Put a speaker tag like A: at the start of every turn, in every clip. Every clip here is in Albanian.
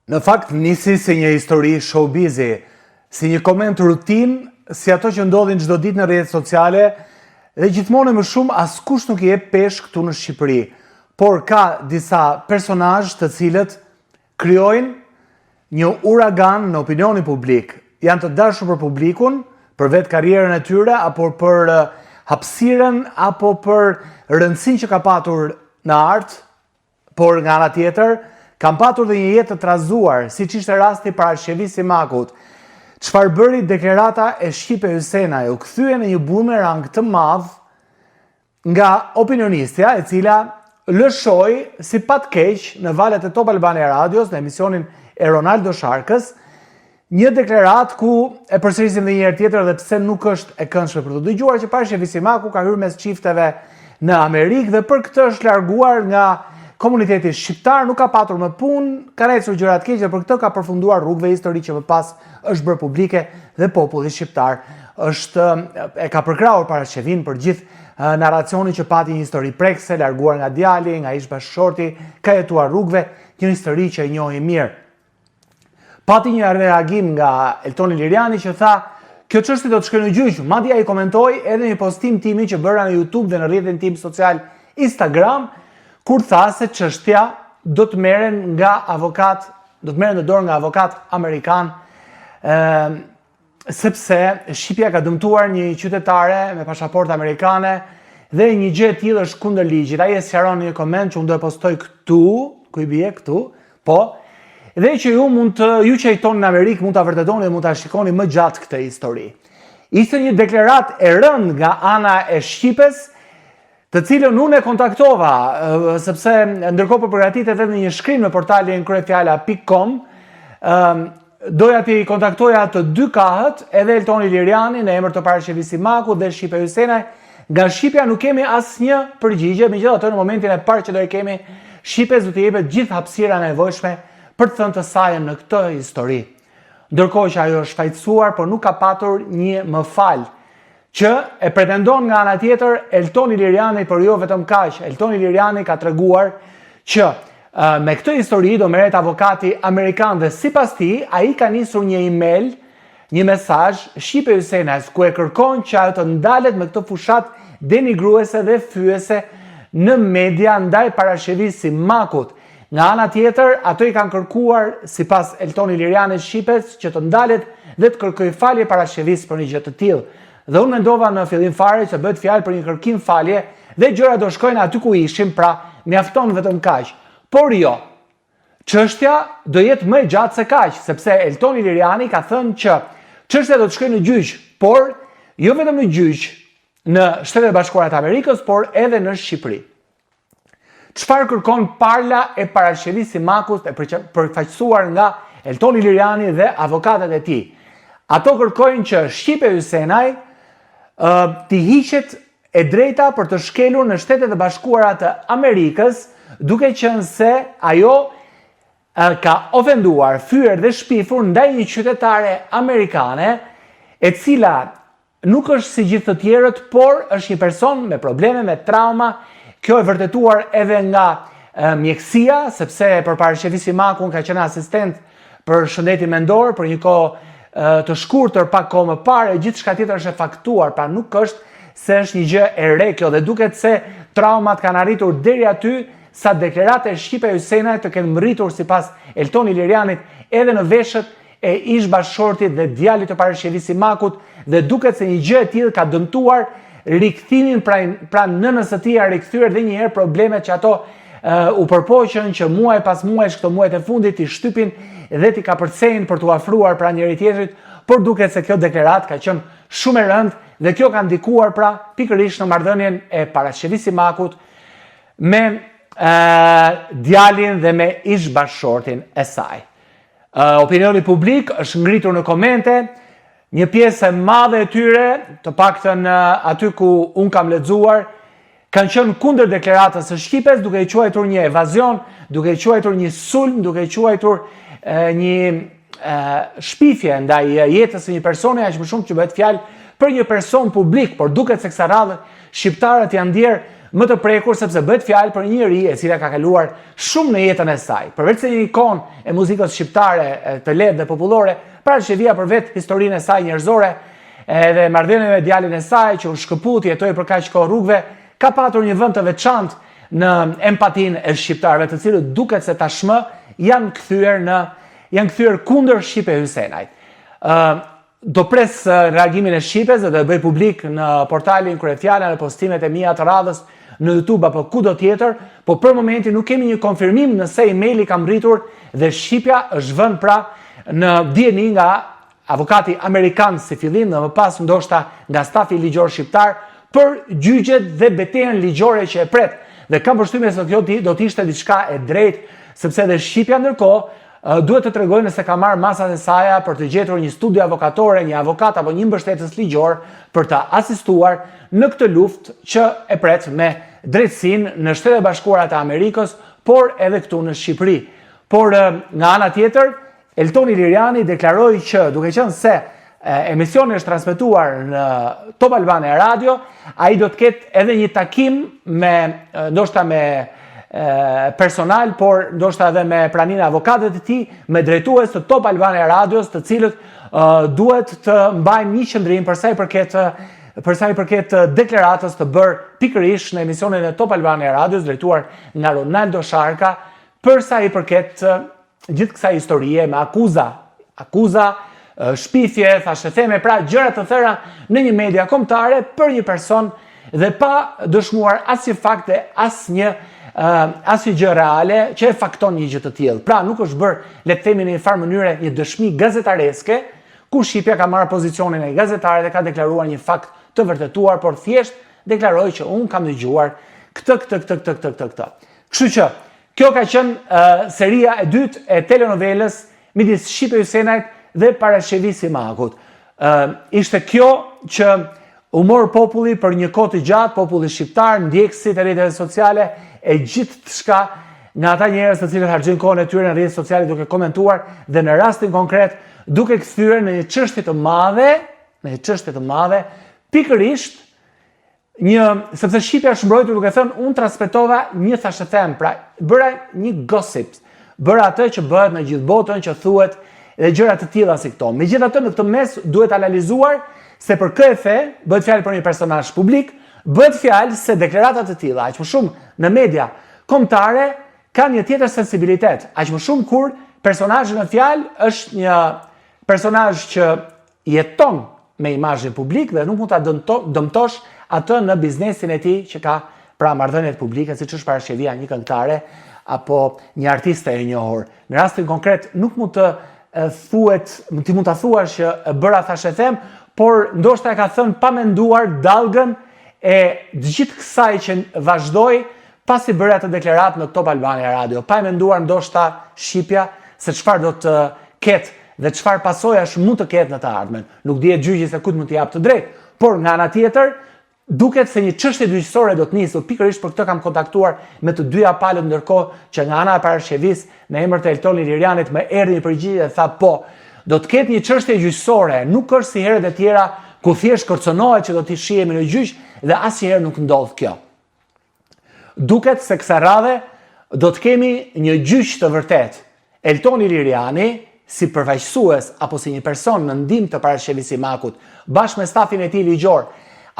A: Në fakt nisi si një histori showbizi, si një koment rutin, si ato që ndodhin çdo ditë në rrjetet sociale, dhe gjithmonë më shumë askush nuk i jep peshë këtu në Shqipëri. Por ka disa personazh të cilët krijojnë një uragan në opinionin publik. Janë të dashur për publikun, për vetë karrierën e tyre, apo për hapësirën, apo për rëndësinë që ka patur në art, por nga ana tjetër, kam patur dhe një jetë të trazuar, si që ishte rasti para Shqevis Simakut. Çfarë bëri deklarata e Shqipe Hysenaj, u kthye në një bumerang të madh nga opinionistja, e cila lëshoi si pat keq në valët e Top Albania Radios, në emisionin e Ronaldo Sharkës, një deklarat ku e përsërisim dhe një herë tjetër dhe pse nuk është e këndshme për të dëgjuar, që para Shqevis Simaku ka hyrë mes çifteve në Amerikë dhe për këtë është larguar nga komuniteti shqiptar, nuk ka patur më punë, ka ecur gjëra të keqe, për këtë ka përfunduar rrugëve histori që më pas është bërë publike dhe populli shqiptar e ka përkrahur para Shqevin për gjithë narracionin që pati një histori prekse, larguar nga djali, nga ish bashkëshorti, ka jetuar rrugëve, një histori që e njohim mirë. Pati një reagim nga Eltoni Liriani që tha, kjo çështje do të shkojë në gjyq, madje ai komentoi edhe një postim timi që bëra në YouTube dhe në rrjetin tim social Instagram, kur tha se çështja do të merren në dorë nga avokat amerikan, sepse Shqipja ka dëmtuar një qytetare me pasaportë amerikane dhe një gjë e tillë është kundër ligjit. Ai e sqaron në një koment që unë do e postoj këtu, ku i bie këtu, po, dhe që ju që jetoni në Amerikë mund ta vërtetoni dhe mund ta shikoni më gjatë këtë histori. Ishte një deklaratë e rëndë nga ana e Shqipes, të cilën unë e kontaktova, sepse ndërkohë po përgatitet edhe një shkrim në portalin kryefjala.com, doja t'i kontaktoja të dy kahët, edhe Eltoni Liriani në emër të parë Shqevis Simaku dhe Shqipe Hysenaj. Nga Shqipja nuk kemi asnjë përgjigje, megjithatë në momentin e parë që do e kemi, Shqipes do t'i jepet gjithë hapësira nevojshme për të thënë të sajën në këtë histori. Ndërkohë që ajo është fajtësuar, por nuk ka patur një më fal, që e pretendon nga ana tjetër Eltoni Liriani, por jo vetëm kaq. Eltoni Liriani ka treguar që me këtë histori do merret avokati amerikan dhe sipas tij ai ka nisur një email, një mesazh Shqipe Hysenaj ku e kërkon që ajo të ndalet me këtë fushat denigruese dhe fyese në media ndaj Parashqevis Simakut. Nga ana tjetër, ato i kanë kërkuar sipas Eltoni Liriani Shqipes që të ndalet dhe të kërkojë falje Parashqevis për një gjë të tillë. Dhe unë mendova në fillim fare që bëhet fjalë për një kërkim falje dhe gjërat do shkojnë aty ku ishim, pra mjafton vetëm kaq. Por jo, çështja do jetë më e gjatë se kaq, sepse Eltoni Liriani ka thënë që çështja do të shkojë në gjyq, por jo vetëm në gjyq në Shtetet Bashkuara të Amerikës, por edhe në Shqipëri. Çfarë kërkon parla e Parashqevis Simakut e përfaqësuar nga Eltoni Liriani dhe avokatët e tij? Ato kërkojnë që Shqipe Hysenaj t'i hiqet e drejta për të shkelur në Shtetet e Bashkuara të Amerikës, duke qenë se ajo ka ofenduar, fyer dhe shpifur ndaj një qytetare amerikane, e cila nuk është si gjithë të tjerët, por është një person me probleme, me trauma. Kjo e vërtetuar edhe nga mjekësia, sepse përpara Shqevis Simakun ka qenë asistent për shëndetin mendor për një kohë të shkurtër, pak kohë më parë, gjithçka tjetër është e faktuar, pra nuk është se është një gjë e re kjo, dhe duket se traumat kanë arritur deri aty sa deklarata e Shqipe Hysenaj të kenë mritur sipas Eltoni Lirianit edhe në veshët e ish bashkëshortit dhe djalit të Parashqevis Simakut, dhe duket se një gjë e tillë ka dëmtuar rikthimin, pra nënës së tij a rikthyer edhe një herë problemet që ato u përpoqën që muaj pas muaj, këto muajt e fundit i shtypin dhe t'i ka përcejnë për t'u afruar pra njëri tjetrit, por duket se kjo deklarat ka qenë shumë e rëndë dhe kjo ka ndikuar pra pikërisht në marrëdhënien e Parashqevis Simakut me djalin dhe me ish bashkëshortin e saj. Opinioni publik është ngritur në komente, një pjesë e madhe e tyre, të paktën aty ku unë kam lexuar, kanë qenë kundër deklaratës së Shqipes, duke i quajtur një evazion, duke i quajtur një sulm, duke i quajtur një shpifje ndaj jetës së një personi, aq më shumë që bëhet fjalë për një person publik, por duket se kësaj radhe shqiptarët janë ndier më të prekur sepse bëhet fjalë për një njerëz e cila ka kaluar shumë në jetën e saj. Përveç se një ikonë e muzikës shqiptare të lehtë dhe popullore, Parashevia për vetë historinë e saj njerëzore, edhe marrëdhënien me djalin e saj që u shkëput, jetoi për kaq kohë rrugëve, ka patur një vend të veçantë në empatinë e shqiptarëve, të cilët duket se tashmë janë kthyer kundër Shqipe Hysenajt. Do pres reagimin e Shqipes dhe do e bëj publik në portalin Kryefjala, në postimet e mia të radhës, në YouTube apo kudo tjetër, po për momentin nuk kemi një konfirmim nëse emaili ka mbritur dhe Shqipja është vënë pra në dieni nga avokati amerikan si fillim dhe më pas ndoshta nga stafi ligjor shqiptar për gjyqjet dhe betejën ligjore që e pret. Dhe kam përshtypjen se kjo do të ishte diçka e drejtë, sepse dhe Shqipja ndërkohë duhet të tregojë nëse ka marrë masat e saja për të gjetur një studio avokatore, një avokat apo një mbështetës ligjor për të asistuar në këtë luftë që e pret me drejtësinë në Shtetet e Bashkuara të Amerikës, por edhe këtu në Shqipëri. Por nga ana tjetër, Eltoni Liriani deklaroi që duke qenë se emisioni është transmetuar në Top Albania Radio, ai do të ketë edhe një takim ndoshta me personal, por ndoshta edhe me praninë e avokatëve të tij, me drejtues të Top Albania Radios, të cilët duhet të mbajnë një qendrim për sa i përket deklaratës të bërë pikërisht në emisionin e Top Albania Radios drejtuar nga Ronaldo Sharka për sa i përket gjithë kësaj historie me akuza, shpifje, thashëtheme, pra gjëra të thëra në një media kombëtare për një person dhe pa dëshmuar asnjë fakt dhe asnjë gjë reale që e fakton një gjë të tillë. Pra nuk është bërë, le të themi në një farë mënyre, një dëshmi gazetareske, ku Shqipja ka marrë pozicionin e gazetare dhe ka deklaruar një fakt të vërtetuar, por thjesht deklaroi që unë kam dëgjuar këtë. Kështu që kjo ka qenë seria e dytë e telenovelës midis Shqipe Hysenajt dhe Parashevi Simakut. Ishte kjo që u mor populli për një kohë të gjatë, populli shqiptar, ndjekësit e rrjeteve sociale, e gjithë shka nga ata njerëz të cilët harxojnë kohën e tyre në rrjetet sociale duke komentuar dhe në rastin konkret duke kthyer në një çështje të madhe, pikërisht sepse Shqipja është mbrojtur duke thënë unë transmetova një thashëthem, pra bëra një gossip, bëra atë që bëhet në gjithë botën, që thuhet dhe gjëra të tilla si këto. Megjithatë në këtë mes duhet analizuar se për KFE bëhet fjalë për një personazh publik, bëhet fjalë se deklarata të tilla, aq më shumë në media kombëtare, kanë një tjetër sensibilitet, aq më shumë kur personazhi në fjalë është një personazh që jeton me imazhin publik dhe nuk mund ta dëmtosh atë në biznesin e tij që ka pra marrëdhëniet publike, siç është Parashevia, një këngëtare apo një artiste e njohur. Në rastin konkret nuk mund të ti mund ta thuash që bëra thashëthem, por ndoshta e ka thënë pa menduar dallgën e gjithë kësaj që vazhdoi pasi bëri atë deklaratë në Top Albania Radio. Pa e menduar ndoshta Shqipja se çfarë do të ketë dhe çfarë pasojash mund të ketë në të ardhmen. Nuk dihet gjyqi se kujt mund t'i jap të drejtë, por nga ana tjetër duket se një çështje gjyqësore do të nisë. Pikërisht për këtë kam kontaktuar me të dyja palët, ndërkohë që nga ana e Parashevis në emër të Eltoni Lirianit më erdhi një përgjigje dhe tha po, do të ketë një çështje gjyqësore, nuk është si herët e tjera ku thjesht kërcënohet që do t'i shihemi në gjyq dhe asnjëherë nuk ndodh kjo. Duket se kësaj radhe do të kemi një gjyq të vërtet. Eltoni Liriani, si përfaqësues apo si një person në ndihmë të Parashevi Simakut, bashkë me stafin e tij ligjor,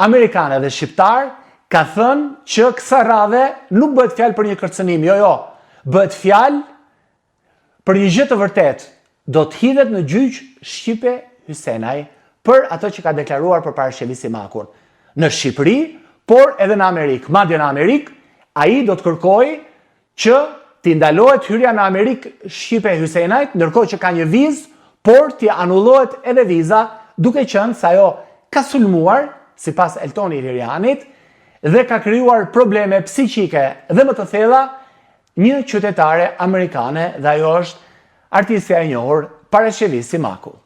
A: amerikanë dhe shqiptar, ka thënë që kësaj radhe nuk bëhet fjalë për një kërcënim, jo, bëhet fjalë për një gjë të vërtetë. Do të hidhet në gjyq Shqipe Hysenaj për ato që ka deklaruar për Parashevi Simakun. Në Shqipëri, por edhe në Amerikë. Madje në Amerikë, ai do të kërkojë që t'i ndalohet hyrja në Amerikë Shqipe Hysenajt, ndërkohë që ka një vizë, por t'i anullohet edhe viza, duke qenë se ajo ka sulmuar, sipas Eltoni Lirianit, dhe ka krijuar probleme psiqike dhe më të thella një qytetare amerikane, dhe ajo është artistja e njohur Parashevi Simaku.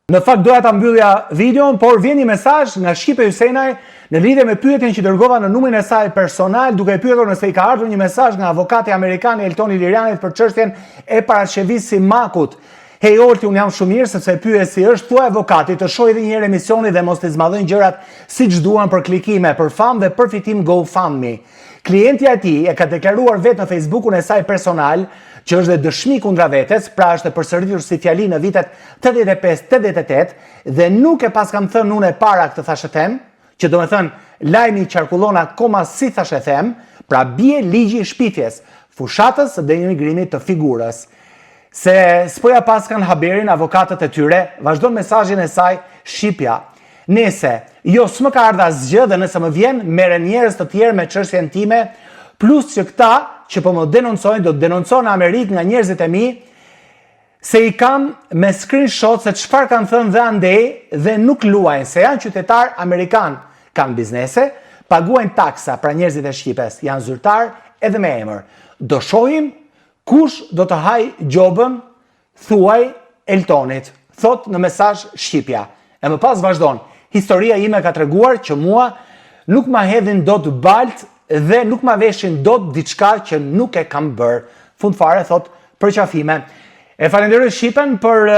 A: Në fakt doja ta mbyllja videon, por vjen një mesazh nga Shqipe Hysenaj në lidhje me pyetjen që dërgova në numrin e saj personal, duke pyetur nëse i ka ardhur një mesazh nga avokati amerikan Eltoni Lirianit për çështjen e Parashevi Simakut. Hej Olti, unë jam shumë mirë sepse pyet si është, thua avokatit të shohë edhe një herë emisioni dhe mos të zmadhojnë gjërat siç duan për klikime, për famë dhe për fitim GoFundMe. Klienti i tij e ka deklaruar vetë në Facebookun e saj personal, që është dhe dëshmi kundra vetes, pra është e përsëritur si fjali në vitet 85-88 dhe nuk e pas kam thënë unë e para këtë thashë them, që do me thënë lajmi qarkullon akoma si thashë them, pra bie ligji i shpifjes, fushatës dhe denigrimit të figurës. Se s'poja pas kanë haberin avokatët e tyre, vazhdon mesazhin e saj shqipja. Nese, jo s'më ka ardha asgjë dhe nëse më vjen, merren njerëz të tjerë me çështjen time, plus që këta që po më denoncojnë, do të denoncojnë në Amerikë nga njerëzit e mi, se i kam me screenshot se çfarë kanë thënë dhe andej dhe nuk luajnë, se janë qytetar amerikan, kanë biznese, paguajnë taksa pra njerëzit e Shqipes, janë zyrtar edhe me emër. Do shohim kush do të haj gjobën, thuaj Eltonit, thot në mesazh shqipja. E më pas vazhdon, historia ime ka treguar që mua nuk ma hedhin dot balt dhe nuk ma veshin dot diçka që nuk e kam bërë. Fund fare, thot, për qafime. E falenderoj Shqipen për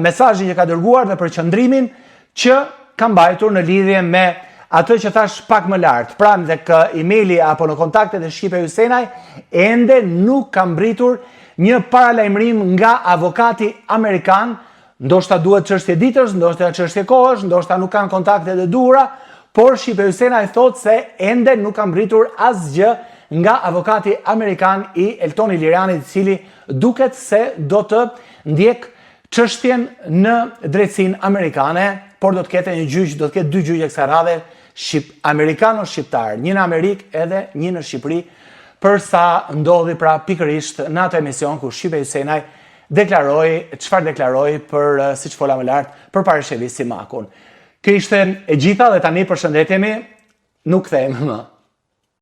A: mesazhin që ka dërguar dhe për qëndrimin që kam mbajtur në lidhje me atë që thash pak më lartë, pra në emaili apo në kontaktet e Shqipe Hysenaj, ende nuk kam mbritur një paralajmërim nga avokati amerikan, ndoshta duhet çështje ditësh, ndoshta çështje kohësh, ndoshta nuk kanë kontaktet e duhura, por Shqipe Hysenaj thot se ende nuk kam mbritur asgjë nga avokati amerikan i Elton Ilirianit, i cili duket se do të ndjek çështjen në drejtsinë amerikane, por do të ketë një gjyq, do të ketë dy gjyqe kësaj radhe, amerikano-shqiptar, një në Amerikë edhe një në Shqipëri, përsa ndodhi pra pikërisht në atë emision ku Shqipe Hysenaj çfarë deklaroi për, siç fola më lart, për Parasheli Simakun. Kjo ishte e gjitha dhe tani përshëndetjemi, nuk kthehemi më.